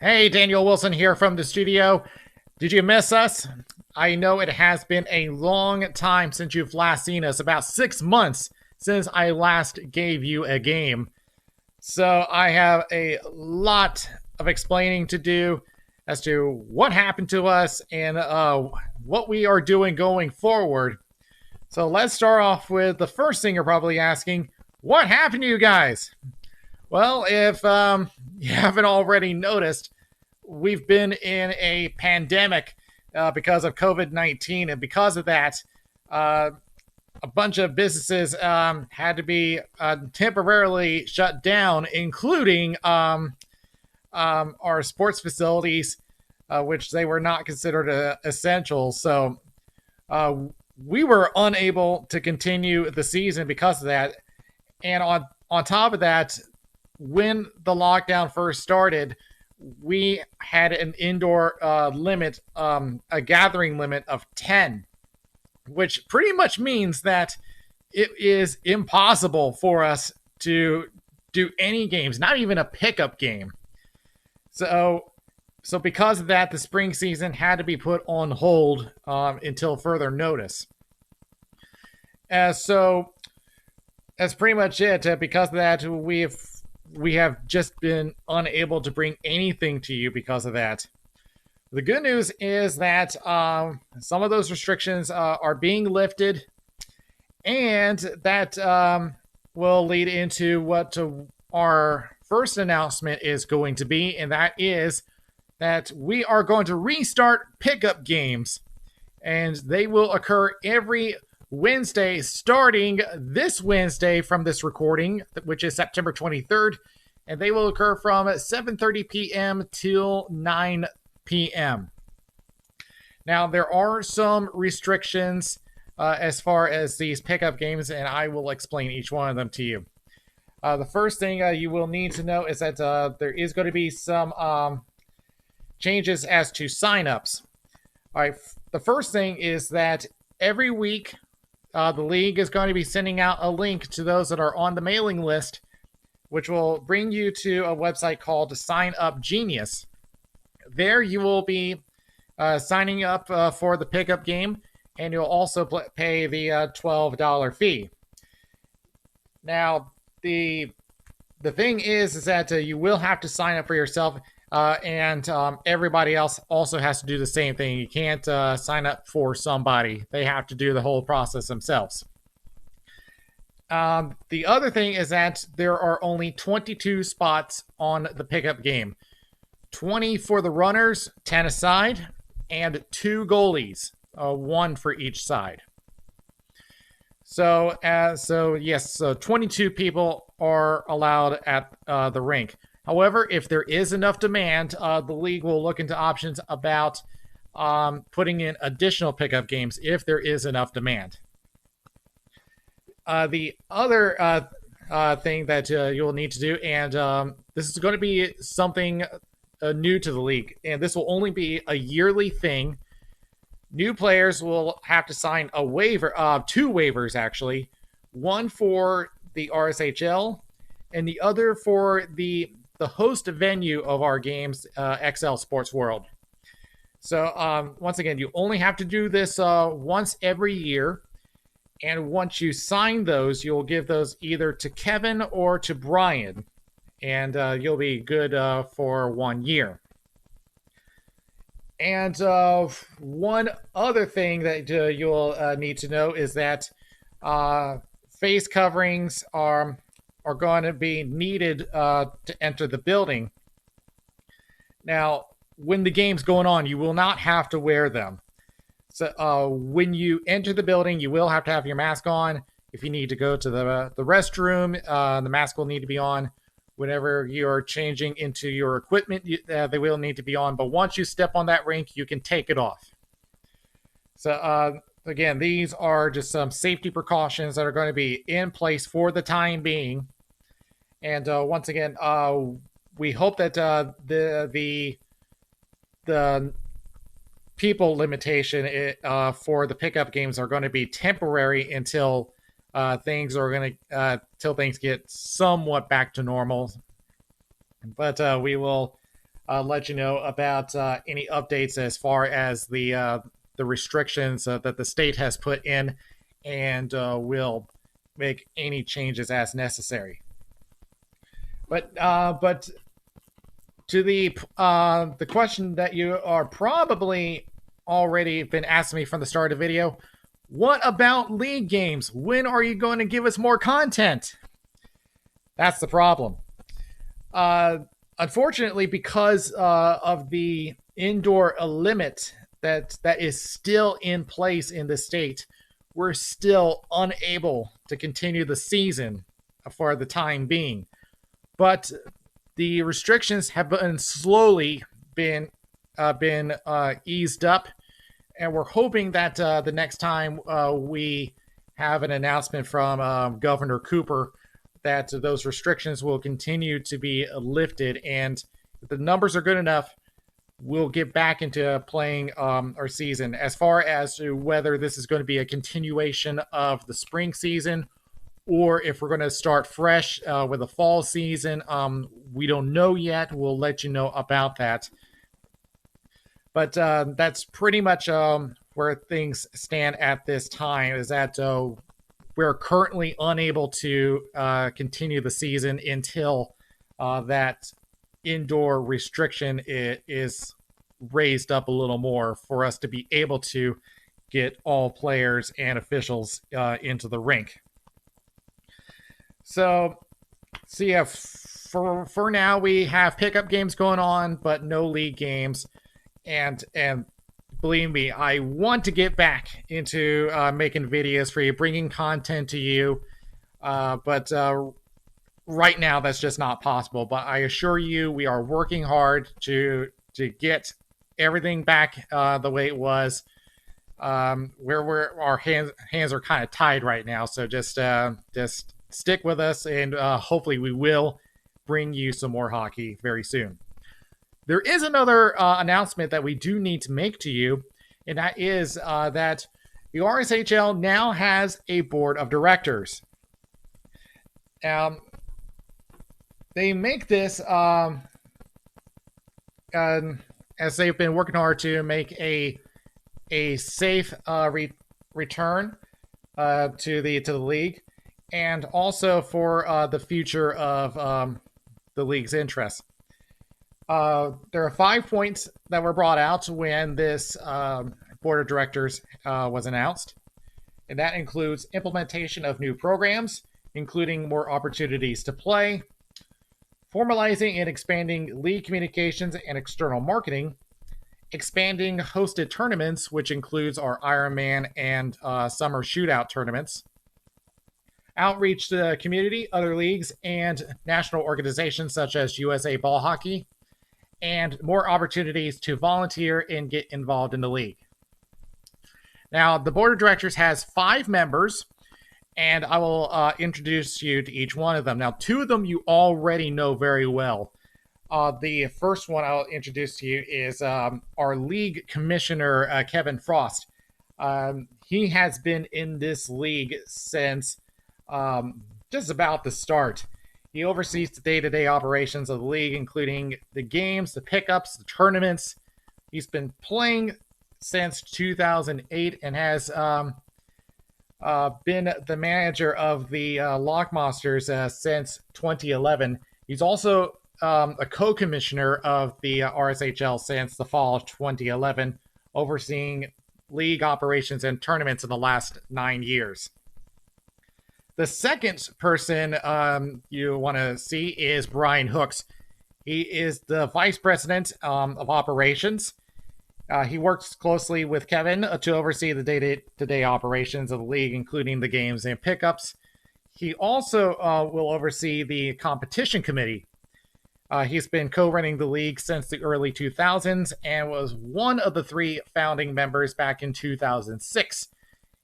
Hey, Daniel Wilson here from the studio. Did you miss us? I know it has been a long time since you've last seen us, about 6 months since I last gave you a game. So I have a lot of explaining to do as to what happened to us and what we are doing going forward. So let's start off with the first thing you're probably asking: what happened to you guys? Well, if you haven't already noticed, we've been in a pandemic because of COVID-19, and because of that, uh, a bunch of businesses had to be temporarily shut down, including our sports facilities, which they were not considered essential. So uh, we were unable to continue the season because of that. And on top of that, when the lockdown first started, we had an indoor limit, a gathering limit of 10, which pretty much means that it is impossible for us to do any games, not even a pickup game. So, so because of that, the spring season had to be put on hold until further notice. So that's pretty much it. Because of that, we have just been unable to bring anything to you because of that. The good news is that some of those restrictions are being lifted, and that will lead into what our first announcement is going to be, and that is that we are going to restart pickup games, and they will occur every Wednesday, starting this Wednesday from this recording, which is September 23rd, and they will occur from 7:30 p.m. till 9 p.m. Now, there are some restrictions as far as these pickup games, and I will explain each one of them to you. The first thing you will need to know is that there is going to be some changes as to signups. All right, the first thing is that every week the league is going to be sending out a link to those that are on the mailing list, which will bring you to a website called Sign Up Genius. There you will be signing up for the pickup game, and you'll also pay the $12 fee. Now, the thing is that you will have to sign up for yourself, and everybody else also has to do the same thing. You can't sign up for somebody. They have to do the whole process themselves. The other thing is that there are only 22 spots on the pickup game. 20 for the runners, 10 aside, and 2 goalies, 1 for each side. So 22 people are allowed at the rink. However, if there is enough demand, the league will look into options about putting in additional pickup games if there is enough demand. The other thing that you'll need to do, and this is going to be something new to the league, and this will only be a yearly thing. New players will have to sign a waiver, 2 waivers actually, one for the RSHL and the other for the host venue of our games, XL Sports World. So once again, you only have to do this once every year. And once you sign those, you'll give those either to Kevin or to Brian. And you'll be good for 1 year. And one other thing that you'll need to know is that face coverings are going to be needed to enter the building. Now, when the game's going on, you will not have to wear them. So when you enter the building, you will have to have your mask on. If you need to go to the restroom, the mask will need to be on. Whenever you're changing into your equipment, they will need to be on. But once you step on that rink, you can take it off. So again, these are just some safety precautions that are going to be in place for the time being. And once again, we hope that the people limitation for the pickup games are going to be temporary until things get somewhat back to normal. But we will let you know about any updates as far as the restrictions that the state has put in, and will make any changes as necessary. But to the question that you are probably already been asking me from the start of the video, what about league games? When are you going to give us more content? That's the problem. Unfortunately, because of the indoor limit that is still in place in the state, we're still unable to continue the season for the time being. But the restrictions have been slowly been eased up, and we're hoping that the next time we have an announcement from Governor Cooper that those restrictions will continue to be lifted, and if the numbers are good enough, we'll get back into playing our season. As far as to whether this is going to be a continuation of the spring season or if we're going to start fresh with a fall season, we don't know yet. We'll let you know about that. But that's pretty much where things stand at this time, is that we're currently unable to continue the season until that indoor restriction is raised up a little more for us to be able to get all players and officials into the rink. So yeah, for now we have pickup games going on, but no league games, and believe me, I want to get back into making videos for you, bringing content to you, but right now that's just not possible. But I assure you, we are working hard to get everything back the way it was. Where our hands are kind of tied right now, so just stick with us, and hopefully we will bring you some more hockey very soon. There is another announcement that we do need to make to you, and that is that the RSHL now has a board of directors. They make this as they've been working hard to make a safe return to the league, and also for the future of the league's interests. There are 5 points that were brought out when this board of directors was announced, and that includes implementation of new programs, including more opportunities to play, formalizing and expanding league communications and external marketing, expanding hosted tournaments, which includes our Ironman and summer shootout tournaments, outreach to the community, other leagues, and national organizations such as USA Ball Hockey, and more opportunities to volunteer and get involved in the league. Now, the board of directors has 5 members, and I will introduce you to each one of them. Now, 2 of them you already know very well. The first one I'll introduce to you is our league commissioner, Kevin Frost. He has been in this league since just about the start. He oversees the day-to-day operations of the league, including the games, the pickups, the tournaments. He's been playing since 2008 and has been the manager of the Lockmonsters since 2011. He's also a co-commissioner of the RSHL since the fall of 2011, overseeing league operations and tournaments in the last 9 years. The second person you want to see is Brian Hooks. He is the vice president of operations. He works closely with Kevin to oversee the day-to-day operations of the league, including the games and pickups. He also will oversee the competition committee. He's been co-running the league since the early 2000s and was one of the 3 founding members back in 2006.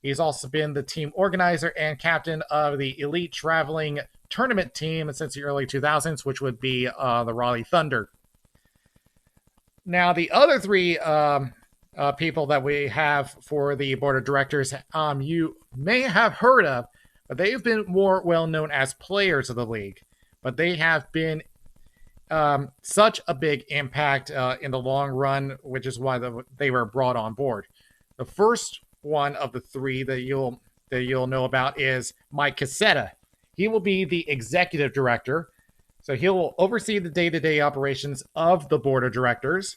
He's also been the team organizer and captain of the elite traveling tournament team since the early 2000s, which would be the Raleigh Thunder. Now, the other 3 people that we have for the board of directors, you may have heard of, but they've been more well known as players of the league. But they have been such a big impact in the long run, which is why they were brought on board. The first one of the three that you'll know about is Mike Cassetta. He will be the executive director, so he will oversee the day-to-day operations of the board of directors.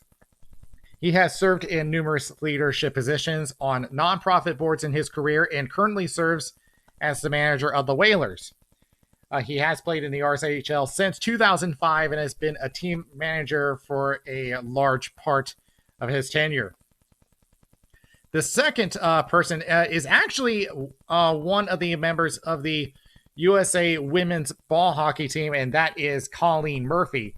He has served in numerous leadership positions on nonprofit boards in his career and currently serves as the manager of the Whalers. He has played in the RSHL since 2005 and has been a team manager for a large part of his tenure. The second person is actually one of the members of the USA women's ball hockey team, and that is Colleen Murphy.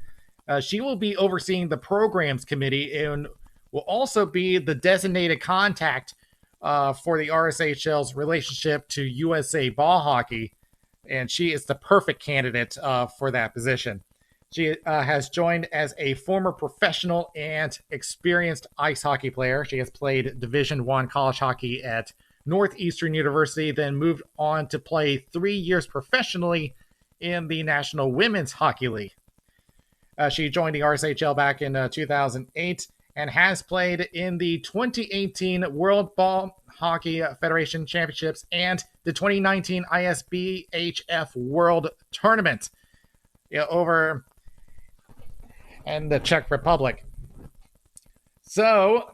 She will be overseeing the programs committee and will also be the designated contact for the RSHL's relationship to USA ball hockey, and she is the perfect candidate for that position. She has joined as a former professional and experienced ice hockey player. She has played Division I college hockey at Northeastern University, then moved on to play 3 years professionally in the National Women's Hockey League. She joined the RSHL back in 2008 and has played in the 2018 World Ball Hockey Federation Championships and the 2019 ISBHF World Tournament over in the Czech Republic. So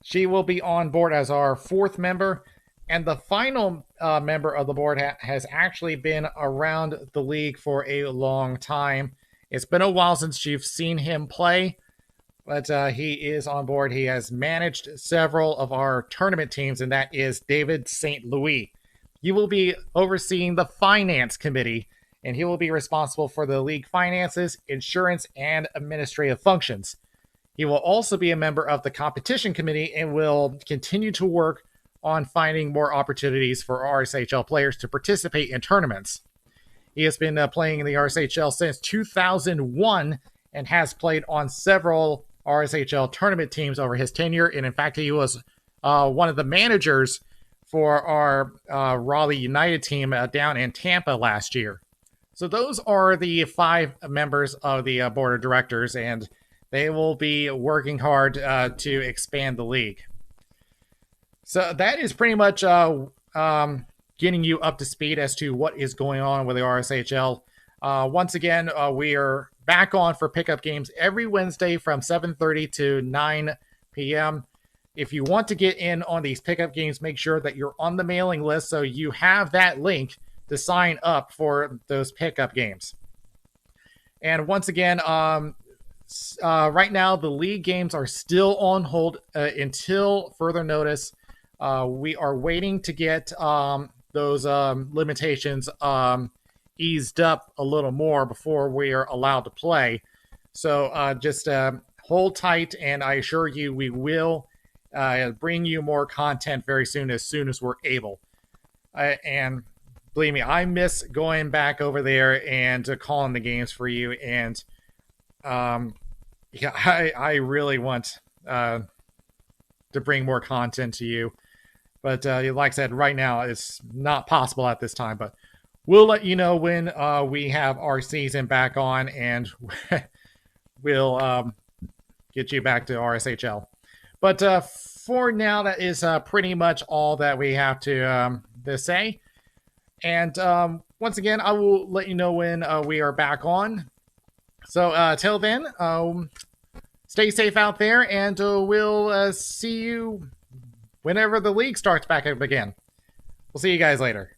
she will be on board as our fourth member, and the final member of the board has actually been around the league for a long time. It's been a while since you've seen him play, but he is on board. He has managed several of our tournament teams, and that is David St. Louis. He will be overseeing the finance committee, and he will be responsible for the league finances, insurance, and administrative functions. He will also be a member of the competition committee and will continue to work on finding more opportunities for RSHL players to participate in tournaments. He has been playing in the RSHL since 2001 and has played on several RSHL tournament teams over his tenure. And in fact, he was one of the managers for our Raleigh United team down in Tampa last year. So those are the 5 members of the board of directors, and they will be working hard to expand the league. So that is pretty much getting you up to speed as to what is going on with the RSHL. Once again, we are back on for pickup games every Wednesday from 7:30 to 9 p.m. If you want to get in on these pickup games, make sure that you're on the mailing list so you have that link to sign up for those pickup games. And once again, right now the league games are still on hold until further notice. We are waiting to get those limitations eased up a little more before we are allowed to play. So just hold tight, and I assure you we will bring you more content very soon as we're able. And believe me, I miss going back over there and calling the games for you. And yeah, I really want to bring more content to you. But like I said, right now it's not possible at this time. But we'll let you know when we have our season back on, and we'll get you back to RSHL. But for now, that is pretty much all that we have to say. And once again, I will let you know when we are back on. So till then, stay safe out there, and we'll see you whenever the league starts back up again. We'll see you guys later.